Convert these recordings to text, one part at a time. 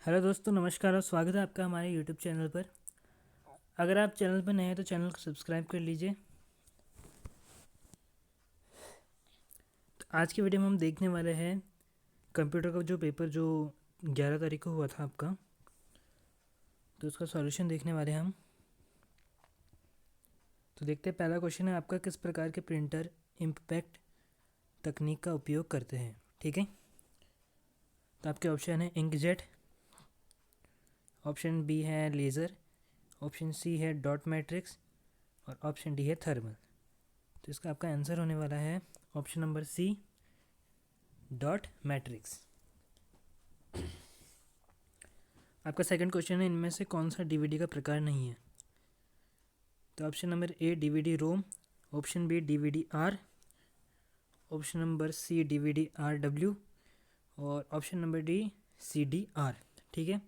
Hello दोस्तों, नमस्कार और स्वागत है आपका हमारे यूट्यूब चैनल पर। अगर आप चैनल पर नए हैं तो चैनल को सब्सक्राइब कर लीजिए। तो आज की वीडियो में हम देखने वाले हैं कंप्यूटर का जो पेपर जो 11 तारीख को हुआ था आपका, तो उसका सॉल्यूशन देखने वाले हैं हम। तो देखते हैं, पहला क्वेश्चन है आपका, किस प्रकार के प्रिंटर इम्पैक्ट तकनीक का उपयोग करते हैं। ठीक है, तो आपके ऑप्शन है इंकजेट, ऑप्शन बी है लेज़र, ऑप्शन सी है डॉट मैट्रिक्स और ऑप्शन डी है थर्मल। तो इसका आपका आंसर होने वाला है option number C, dot matrix. आपका सेकंड क्वेश्चन है, इनमें से कौन सा डीवीडी का प्रकार नहीं है। तो option number A DVD ROM, option B DVD R, option number C DVD R W और option number D C D R. ठीक है,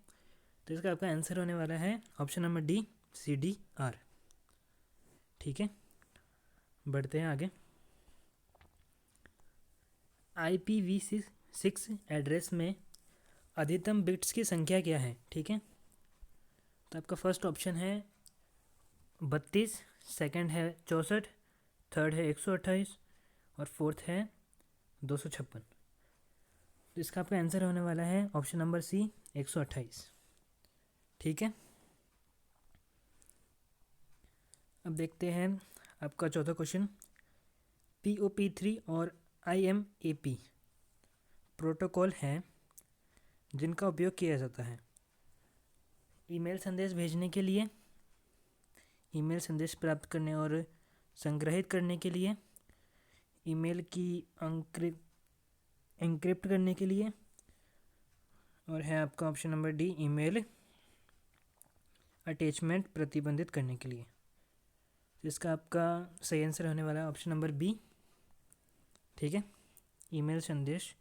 तो इसका आपका आंसर होने वाला है option number D C D R. ठीक है, बढ़ते हैं आगे। IPv6 एड्रेस में अधिकतम बिट्स की संख्या क्या है। ठीक है, तो आपका फर्स्ट ऑप्शन है 32, सेकंड है 64, थर्ड है 128 और फोर्थ है 256। तो इसका आपका आंसर होने वाला है ऑप्शन नंबर सी 128। ठीक है, अब देखते हैं आपका चौथा क्वेश्चन। POP3 और IMAP प्रोटोकॉल हैं जिनका उपयोग किया जाता है ईमेल संदेश भेजने के लिए, ईमेल संदेश प्राप्त करने और संग्रहित करने के लिए, ईमेल की एन्क्रिप्ट करने के लिए और है आपका option number D email attachment प्रतिबंधित करने के लिए। तो इसका आपका सही आंसर होने वाला है ऑप्शन नंबर बी। ठीक है, ईमेल संदेश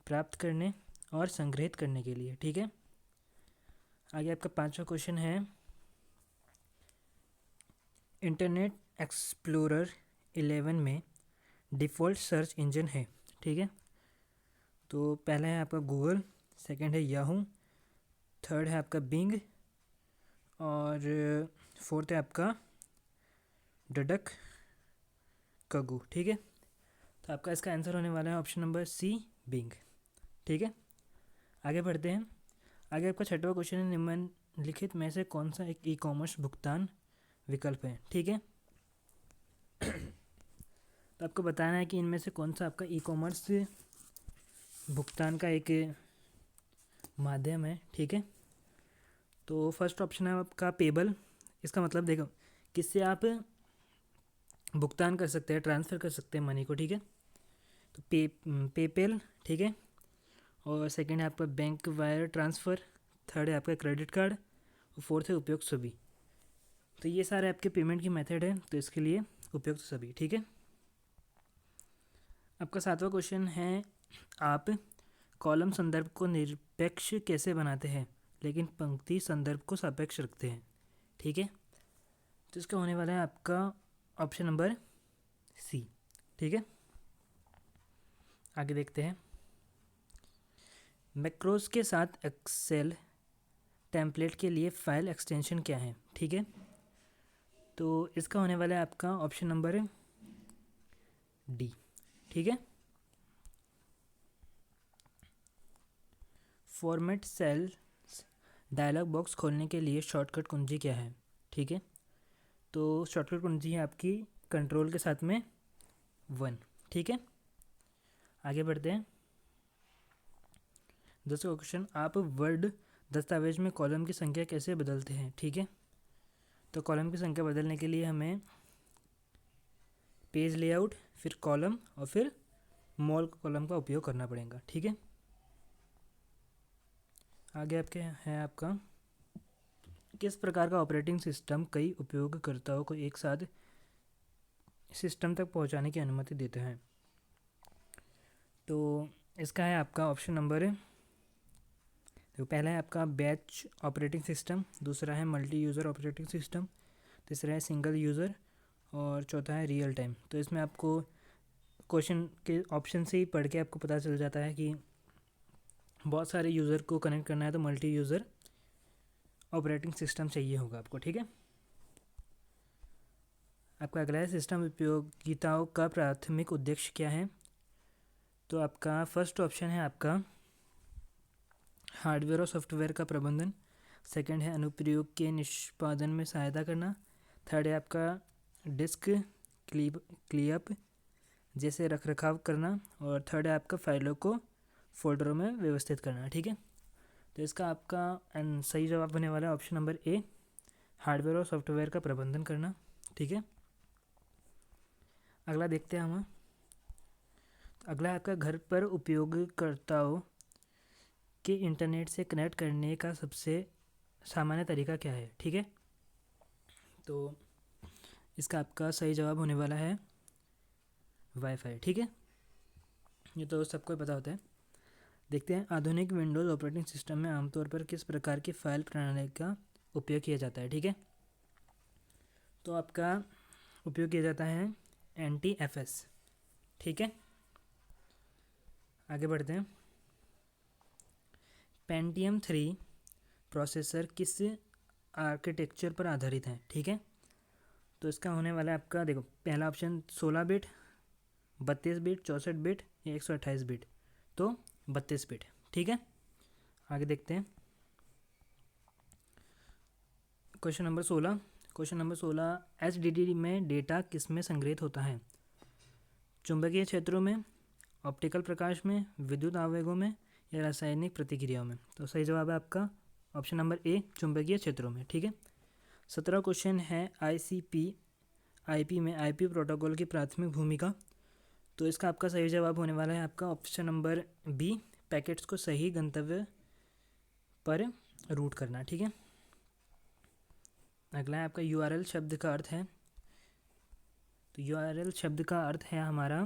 प्राप्त करने और संग्रहित करने के लिए। ठीक है, आगे आपका पांचवा क्वेश्चन है, इंटरनेट एक्सप्लोरर 11 में डिफ़ॉल्ट सर्च इंजन है। ठीक है, तो पहला है आपका गूगल, सेकंड है याहू, थर्ड है आपका बिंग और फोर्थ है आपका डडक कगू। ठीक है, तो आपका इसका आंसर होने वाला है ऑप्शन नंबर सी बिंग। ठीक है, आगे बढ़ते हैं। आगे आपका छठवां क्वेश्चन है, निम्नलिखित में से कौन सा एक ई कॉमर्स भुगतान विकल्प है। ठीक है, तो आपको बताना है कि इनमें से कौन सा आपका ई कॉमर्स भुगतान का एक माध्यम है। ठीक है, तो फर्स्ट ऑप्शन है आपका पेबल। इसका मतलब देखो, किससे आप भुगतान कर सकते हैं, ट्रांसफ़र कर सकते हैं मनी को। ठीक है, तो पेपेल। ठीक है, और सेकंड है आपका बैंक वायर ट्रांसफ़र, थर्ड है आपका क्रेडिट कार्ड और फोर्थ है उपयुक्त सभी। तो ये सारे आपके पेमेंट की मेथड है, तो इसके लिए उपयुक्त सभी। ठीक है, आपका सातवां क्वेश्चन है, आप कॉलम संदर्भ को निरपेक्ष कैसे बनाते हैं लेकिन पंक्ति संदर्भ को सापेक्ष रखते हैं। ठीक है, तो इसका होने वाला है आपका ऑप्शन नंबर सी। ठीक है, आगे देखते हैं। मैक्रोज के साथ एक्सेल टेम्पलेट के लिए फाइल एक्सटेंशन क्या है। ठीक है, तो इसका होने वाला है आपका ऑप्शन नंबर डी। ठीक है, फॉर्मेट सेल्स डायलॉग बॉक्स खोलने के लिए शॉर्टकट कुंजी क्या है। ठीक है, तो शॉर्टकट कुंजी है आपकी कंट्रोल के साथ में 1। ठीक है, आगे बढ़ते हैं। 10वां क्वेश्चन, आप वर्ड दस्तावेज में कॉलम की संख्या कैसे बदलते हैं। ठीक है, तो कॉलम की संख्या बदलने के लिए हमें पेज लेआउट, फिर कॉलम और फिर मॉल कॉलम का उपयोग करना पड़ेगा। ठीक है, आगे आपके है आपका, किस प्रकार का ऑपरेटिंग सिस्टम कई उपयोगकर्ताओं को एक साथ सिस्टम तक पहुंचाने की अनुमति देता है। तो इसका है आपका ऑप्शन नंबर, तो पहला है आपका बैच ऑपरेटिंग सिस्टम, दूसरा है मल्टी यूज़र ऑपरेटिंग सिस्टम, तीसरा है सिंगल यूज़र और चौथा है रियल टाइम। तो इसमें आपको क्वेश्चन के ऑप्शन से ही पढ़ के आपको पता चल जाता है कि बहुत सारे यूज़र को कनेक्ट करना है तो मल्टी यूज़र ऑपरेटिंग सिस्टम चाहिए होगा आपको, ठीक है। आपका अगला है सिस्टम उपयोगिताओं का प्राथमिक उद्देश्य क्या है। तो आपका फर्स्ट ऑप्शन है आपका हार्डवेयर और सॉफ्टवेयर का प्रबंधन, सेकंड है अनुप्रयोग के निष्पादन में सहायता करना, थर्ड है आपका डिस्क क्लीअप जैसे रखरखाव करना, और थर्ड है आपका फाइलों को फोल्डरों में व्यवस्थित करना, ठीक है। तो इसका आपका सही जवाब होने वाला है ऑप्शन नंबर ए, हार्डवेयर और सॉफ्टवेयर का प्रबंधन करना, ठीक है। अगला देखते हैं हम। अगला है आपका घर पर उपयोगकर्ताओं के इंटरनेट से कनेक्ट करने का सबसे सामान्य तरीका क्या है, ठीक है। तो इसका आपका सही जवाब होने वाला है वाईफाई, ठीक है। ये तो सबको पता होता है। देखते हैं आधुनिक विंडोज़ ऑपरेटिंग सिस्टम में आमतौर पर किस प्रकार की फाइल प्रणाली का उपयोग किया जाता है, ठीक है। तो आपका उपयोग किया जाता है NTFS, ठीक है। आगे बढ़ते हैं। पेंटियम 3 प्रोसेसर किस आर्किटेक्चर पर आधारित है, ठीक है। तो इसका होने वाला है आपका, देखो पहला ऑप्शन 16 बिट, 32 बिट, 64 बिट या 128 बिट। तो 32 बिट, ठीक है। आगे देखते हैं question number 16। Question number 16, HDD में डेटा किस में संग्रहित होता है। चुंबकीय क्षेत्रों में, ऑप्टिकल प्रकाश में, विद्युत आवेगों में या रासायनिक प्रतिक्रियाओं में। तो सही जवाब है आपका ऑप्शन नंबर ए, चुंबकीय क्षेत्रों में, ठीक है। 17 क्वेश्चन है IP में IP प्रोटोकॉल की प्राथमिक भूमिका। तो इसका आपका सही जवाब होने वाला है आपका ऑप्शन नंबर बी, पैकेट्स को सही गंतव्य पर रूट करना, ठीक है। अगला है आपका URL शब्द का अर्थ है। तो URL शब्द का अर्थ है हमारा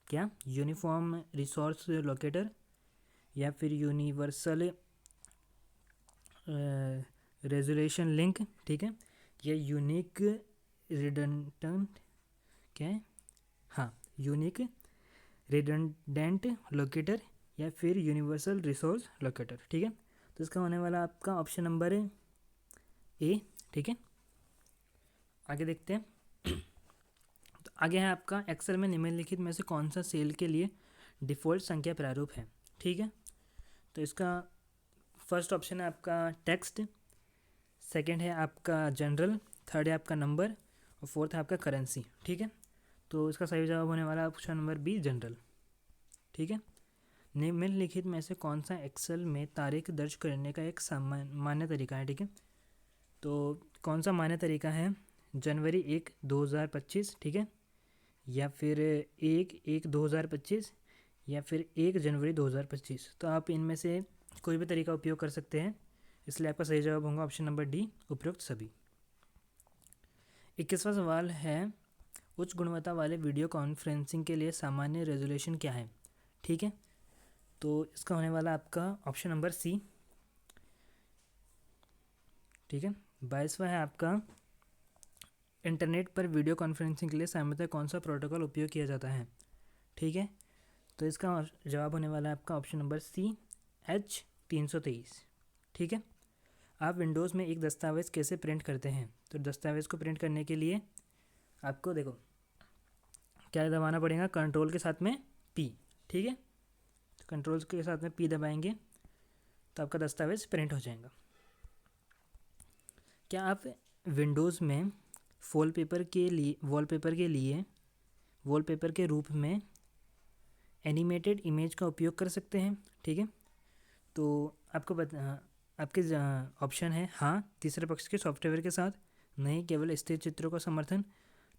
क्या, यूनिफॉर्म रिसोर्स लोकेटर या फिर यूनिवर्सल रेजोल्यूशन लिंक, ठीक है, या यूनिक रिडंडेंट, क्या है, हाँ यूनिक रिडंडेंट लोकेटर या फिर यूनिवर्सल रिसोर्स लोकेटर, ठीक है। तो इसका होने वाला आपका ऑप्शन नंबर ए, ठीक है। आगे देखते हैं। तो आगे है आपका एक्सेल में निम्नलिखित में से कौन सा सेल के लिए डिफ़ॉल्ट संख्या प्रारूप है, ठीक है। तो इसका फर्स्ट ऑप्शन है आपका टेक्स्ट, सेकंड है आपका जनरल, थर्ड है आपका नंबर और फोर्थ है आपका करेंसी, ठीक है। तो इसका सही जवाब होने वाला ऑप्शन नंबर बी, जनरल, ठीक है। निम्नलिखित में से कौन सा एक्सेल में तारीख दर्ज करने का एक मान्य तरीका है, ठीक है। तो कौन सा मान्य तरीका है, जनवरी 1, 2025, ठीक है, या फिर 1/1/2025 या फिर 1 जनवरी 2025। तो आप इनमें से कोई भी तरीका उपयोग कर सकते हैं, इसलिए आपका सही जवाब होगा ऑप्शन नंबर डी, उपयुक्त सभी। 21वां सवाल है उच्च गुणवत्ता वाले वीडियो कॉन्फ्रेंसिंग के लिए सामान्य रेजोल्यूशन क्या है, ठीक है। तो इसका होने वाला आपका ऑप्शन नंबर सी, ठीक है। 22वां है आपका इंटरनेट पर वीडियो कॉन्फ्रेंसिंग के लिए सामान्यतः कौन सा प्रोटोकॉल उपयोग किया जाता है, ठीक है। तो इसका जवाब होने वाला है आपका ऑप्शन नंबर सी, H323, ठीक है। आप विंडोज़ में एक दस्तावेज़ कैसे प्रिंट करते हैं। तो दस्तावेज़ को प्रिंट करने के लिए आपको देखो क्या दबाना पड़ेगा, कंट्रोल के साथ में P, ठीक है। तो कंट्रोल के साथ में P दबाएंगे तो आपका दस्तावेज़ प्रिंट हो जाएगा। क्या आप विंडोज़ में वॉलपेपर के रूप में एनिमेटेड इमेज का उपयोग कर सकते हैं, ठीक है। तो आपको आपके ऑप्शन है हाँ तीसरे पक्ष के सॉफ्टवेयर के साथ, नहीं केवल स्थिर चित्रों का समर्थन,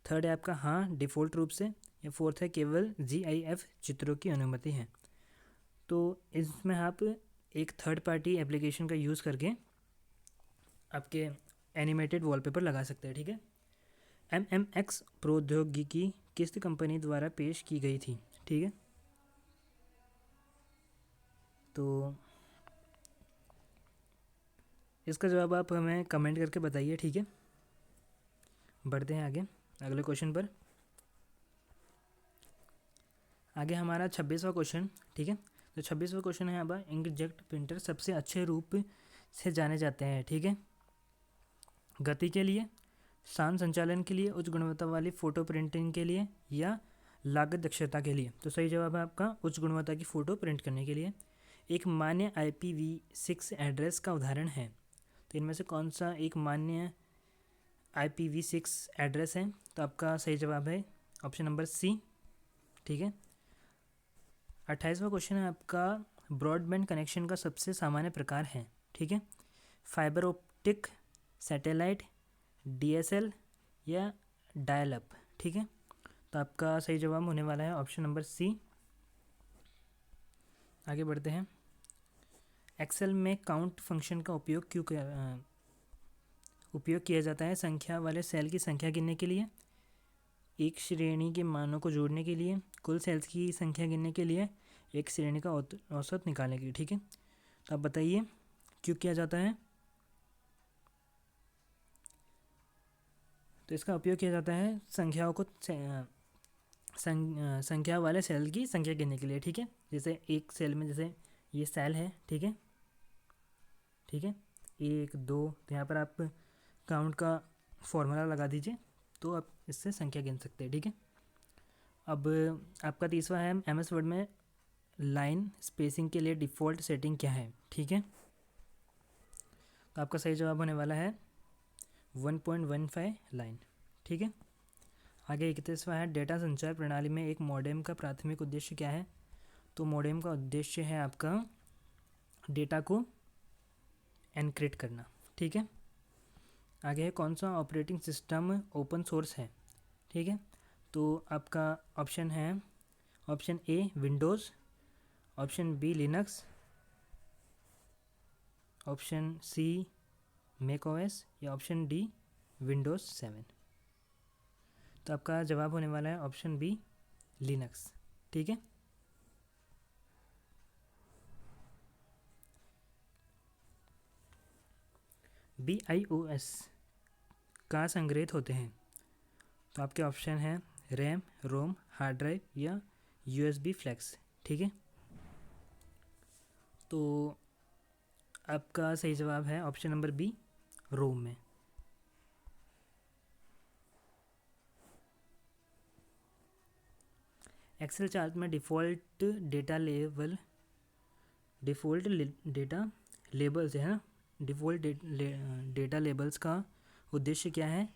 थर्ड है आपका हाँ डिफ़ॉल्ट रूप से, या फोर्थ है केवल GIF चित्रों की अनुमति है। तो इसमें आप एक थर्ड पार्टी एप्लीकेशन का यूज़ करके आपके एनिमेटेड वॉलपेपर लगा सकते हैं, ठीक है। MMX प्रौद्योगिकी किस कंपनी द्वारा पेश की गई थी, ठीक है। तो इसका जवाब आप हमें कमेंट करके बताइए, ठीक है। बढ़ते हैं आगे अगले क्वेश्चन पर। आगे हमारा 26वां क्वेश्चन, ठीक है। तो 26वां क्वेश्चन है अब, इंकजेट प्रिंटर सबसे अच्छे रूप से जाने जाते हैं, ठीक है। गति के लिए, शांत संचालन के लिए, उच्च गुणवत्ता वाली फ़ोटो प्रिंटिंग के लिए, या लागत दक्षता के लिए। तो सही जवाब है आपका उच्च गुणवत्ता की फ़ोटो प्रिंट करने के लिए। एक मान्य IPv6 एड्रेस का उदाहरण है। तो इनमें से कौन सा एक मान्य IPv6 एड्रेस है? तो आपका सही जवाब है ऑप्शन नंबर सी, ठीक है। 28वां क्वेश्चन है आपका, ब्रॉडबैंड कनेक्शन का सबसे सामान्य प्रकार है, ठीक है। फाइबर ऑप्टिक, सैटेलाइट, DSL या डायल अप, ठीक है। तो आपका सही जवाब होने वाला है ऑप्शन नंबर सी। आगे बढ़ते हैं। एक्सेल में काउंट फंक्शन का उपयोग किया जाता है संख्या वाले सेल की संख्या गिनने के लिए, एक श्रेणी के मानों को जोड़ने के लिए, कुल सेल्स की संख्या गिनने के लिए, एक श्रेणी का औसत निकालने के लिए, ठीक है। तो आप बताइए क्यों किया जाता है? तो इसका उपयोग किया जाता है संख्याओं को संख्या वाले सेल की संख्या गिनने के लिए, ठीक है। जैसे एक सेल में, जैसे ये सेल है, ठीक है, ठीक है, 1 2, तो यहाँ पर आप काउंट का फॉर्मूला लगा दीजिए तो आप इससे संख्या गिन सकते हैं, ठीक है। अब आपका तीसरा है, MS वर्ड में लाइन स्पेसिंग के लिए डिफ़ॉल्ट सेटिंग क्या है, ठीक है। तो आपका सही जवाब होने वाला है 1.15 लाइन, ठीक है। आगे 31वां है, डेटा संचार प्रणाली में एक मॉडेम का प्राथमिक उद्देश्य क्या है? तो मॉडेम का उद्देश्य है आपका डेटा को एनक्रिप्ट करना, ठीक है। आगे है, कौन सा ऑपरेटिंग सिस्टम ओपन सोर्स है, ठीक है। तो आपका ऑप्शन है, option A Windows, option B Linux, option C macOS, या ऑप्शन डी विंडोज़ 7। तो आपका जवाब होने वाला है ऑप्शन बी लिनक्स, ठीक है। BIOS कहाँ संग्रहित होते हैं? तो आपके ऑप्शन हैं रैम, रोम, हार्ड ड्राइव या USB फ्लैक्स, ठीक है। तो आपका सही जवाब है ऑप्शन नंबर बी, रोम में। एक्सेल चार्ट में डिफ़ॉल्ट डेटा लेबल्स है ना, डिफ़ॉल्ट डेटा लेबल्स का उद्देश्य क्या है?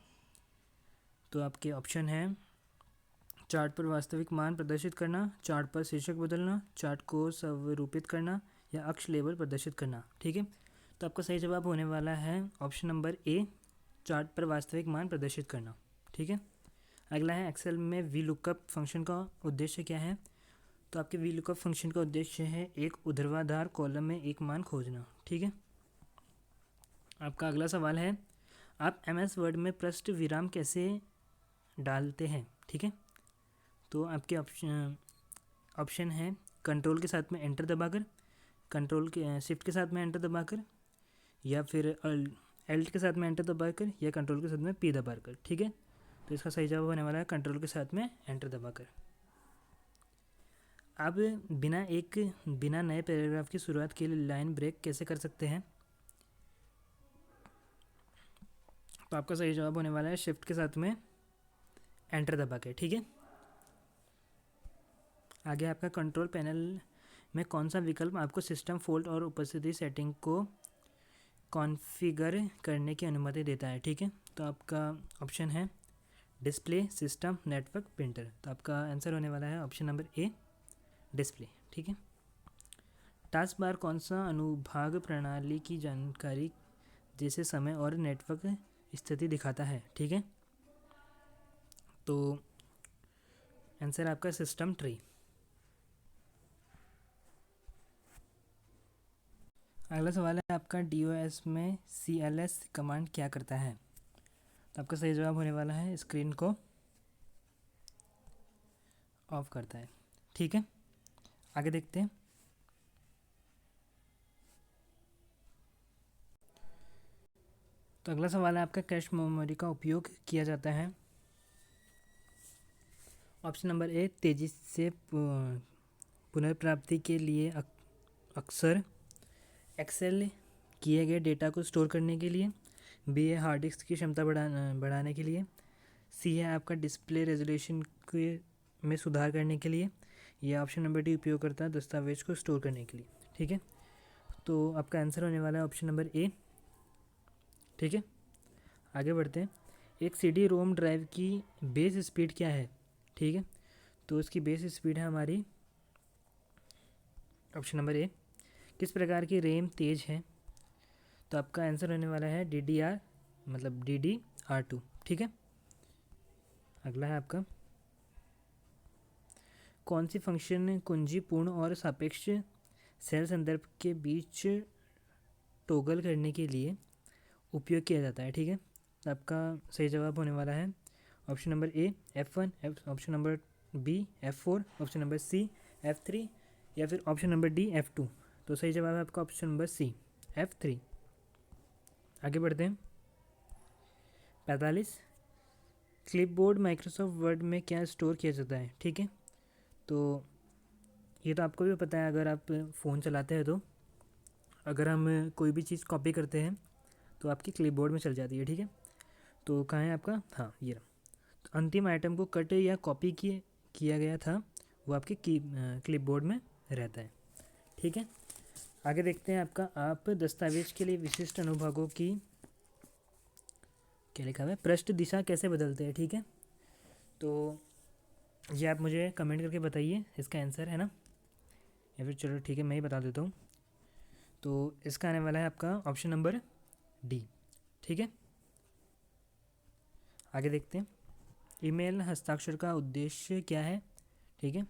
तो आपके ऑप्शन हैं, चार्ट पर वास्तविक मान प्रदर्शित करना, चार्ट पर शीर्षक बदलना, चार्ट को स्वरूपित करना, या अक्ष लेबल प्रदर्शित करना, ठीक है। तो आपका सही जवाब होने वाला है ऑप्शन नंबर ए, चार्ट पर वास्तविक मान प्रदर्शित करना, ठीक है। अगला है, एक्सेल में VLOOKUP फंक्शन का उद्देश्य क्या है? तो आपके VLOOKUP फंक्शन का उद्देश्य है एक ऊर्ध्वाधर कॉलम में एक मान खोजना, ठीक है। आपका अगला सवाल है, आप MS वर्ड में पृष्ठ विराम कैसे डालते हैं, ठीक है। तो आपके ऑप्शन है, कंट्रोल के साथ में एंटर दबाकर, कंट्रोल के शिफ्ट के साथ में एंटर दबाकर, या फिर अल्ट के साथ में एंटर दबाकर, या कंट्रोल के साथ में P दबाकर, ठीक है। तो इसका सही जवाब होने वाला है कंट्रोल के साथ में एंटर दबाकर। अब बिना नए पैराग्राफ की शुरुआत के लिए लाइन ब्रेक कैसे कर सकते हैं? तो आपका सही जवाब होने वाला है शिफ्ट के साथ में एंटर दबा के, ठीक है। आगे आपका कंट्रोल पैनल में कौन सा विकल्प आपको सिस्टम फॉल्ट और उपस्थिति सेटिंग को कॉन्फ़िगर करने की अनुमति देता है, ठीक है। तो आपका ऑप्शन है डिस्प्ले, सिस्टम, नेटवर्क, प्रिंटर। तो आपका आंसर होने वाला है ऑप्शन नंबर ए, डिस्प्ले, ठीक है। टास्क बार कौन सा अनुभाग प्रणाली की जानकारी जैसे समय और नेटवर्क स्थिति दिखाता है, ठीक है। तो आंसर आपका सिस्टम ट्री। अगला सवाल है आपका, DOS में CLS कमांड क्या करता है? तो आपका सही जवाब होने वाला है स्क्रीन को ऑफ करता है, ठीक है। आगे देखते हैं। तो अगला सवाल है आपका, कैश मेमोरी का उपयोग किया जाता है? ऑप्शन नंबर ए, तेज़ी से पुनर्प्राप्ति के लिए अक्सर एक्सेल किए गए डेटा को स्टोर करने के लिए। बी है हार्ड डिस्क की क्षमता बढ़ाने के लिए। सी है आपका डिस्प्ले रेजोल्यूशन के में सुधार करने के लिए। या ऑप्शन नंबर डी उपयोग करता है दस्तावेज को स्टोर करने के लिए। ठीक है, तो आपका आंसर होने वाला है ऑप्शन नंबर ए। ठीक है, आगे बढ़ते हैं। एक CD रोम ड्राइव की बेस स्पीड क्या है? ठीक है, तो इसकी बेस स्पीड है हमारी ऑप्शन नंबर ए। किस प्रकार की रैम तेज है? तो आपका आंसर होने वाला है DDR मतलब DDR2। ठीक है, अगला है आपका कौन सी फंक्शन कुंजी पूर्ण और सापेक्ष सेल संदर्भ के बीच टोगल करने के लिए उपयोग किया जाता है? ठीक है, तो आपका सही जवाब होने वाला है option number A F1, option number B F4, option number C F3 या फिर ऑप्शन नंबर डी F2। तो सही जवाब है आपका ऑप्शन नंबर सी F3। आगे बढ़ते हैं। 45 क्लिपबोर्ड माइक्रोसॉफ्ट वर्ड में क्या स्टोर किया जाता है? ठीक है, तो ये तो आपको भी पता है, अगर आप फ़ोन चलाते हैं तो अगर हम कोई भी चीज़ कॉपी करते हैं तो आपकी क्लिपबोर्ड में चल जाती है। ठीक है, तो कहाँ है आपका, हाँ ये रहा। तो अंतिम आइटम को कट या कॉपी किया गया था वो आपके क्लिपबोर्ड में रहता है। ठीक है, आगे देखते हैं आपका आप दस्तावेज के लिए विशिष्ट अनुभागों की क्या लिखा हुआ है, पृष्ठ दिशा कैसे बदलते हैं? ठीक है, तो ये आप मुझे कमेंट करके बताइए इसका आंसर है ना, या फिर चलो ठीक है मैं ही बता देता हूँ। तो इसका आने वाला है आपका ऑप्शन नंबर डी। ठीक है, आगे देखते हैं। ईमेल हस्ताक्षर का उद्देश्य क्या है? ठीक है,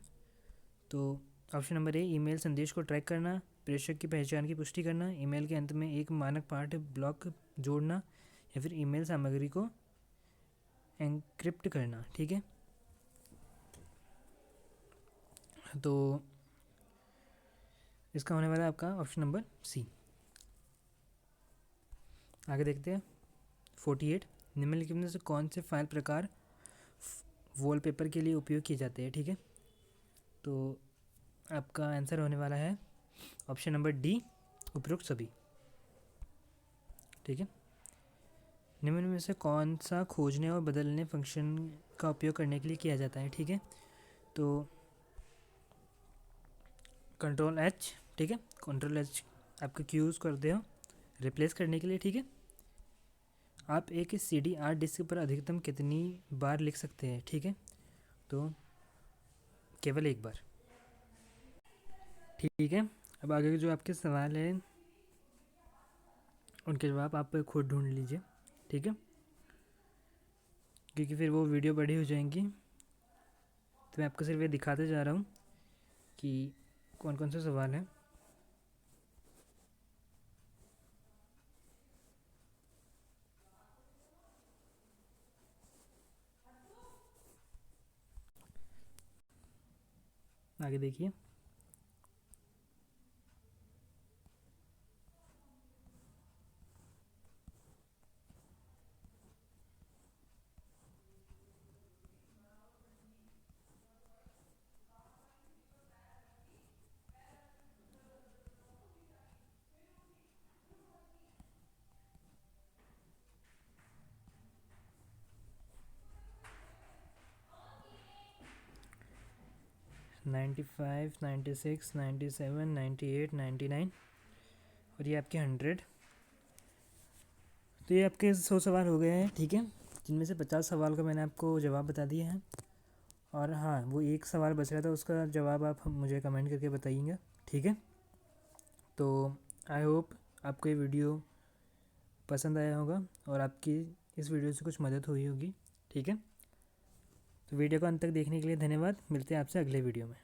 तो ऑप्शन नंबर ए ईमेल संदेश को ट्रैक करना, प्रेषक की पहचान की पुष्टि करना, ईमेल के अंत में एक मानक पाठ ब्लॉक जोड़ना, या फिर ईमेल सामग्री को एन्क्रिप्ट करना। ठीक है, तो इसका होने वाला है आपका ऑप्शन नंबर सी। आगे देखते हैं। 48 निम्नलिखित में से कौन से फाइल प्रकार वॉलपेपर के लिए उपयोग किए जाते हैं? ठीक है, तो आपका आंसर होने वाला है ऑप्शन नंबर डी उपरोक्त सभी। ठीक है, निम्न में से कौन सा खोजने और बदलने फंक्शन का उपयोग करने के लिए किया जाता है? ठीक है, तो कंट्रोल H। ठीक है, कंट्रोल H आपका क्यू यूज़ करते हो रिप्लेस करने के लिए। ठीक है, आप एक CD डिस्क पर अधिकतम कितनी बार लिख सकते हैं? ठीक है, तो केवल एक बार। ठीक है, अब आगे के जो आपके सवाल हैं उनके जवाब आप खुद ढूंढ लीजिए। ठीक है, क्योंकि फिर वो वीडियो बड़ी हो जाएंगी, तो मैं आपको सिर्फ ये दिखाते जा रहा हूँ कि कौन कौन से सवाल हैं। आगे देखिए। नाइन्टी 96, 97, 98, 99 और ये आपके 100। तो ये आपके 100 सवाल हो गए हैं। ठीक है, जिनमें से 50 सवाल का मैंने आपको जवाब बता दिया है, और हाँ वो एक सवाल बच रहा था उसका जवाब आप मुझे कमेंट करके बताइएगा। ठीक है, तो आई होप आपको ये वीडियो पसंद आया होगा और आपकी इस वीडियो से कुछ मदद हुई होगी। ठीक है, तो वीडियो को अंत तक देखने के लिए धन्यवाद। मिलते हैं आपसे अगले वीडियो में।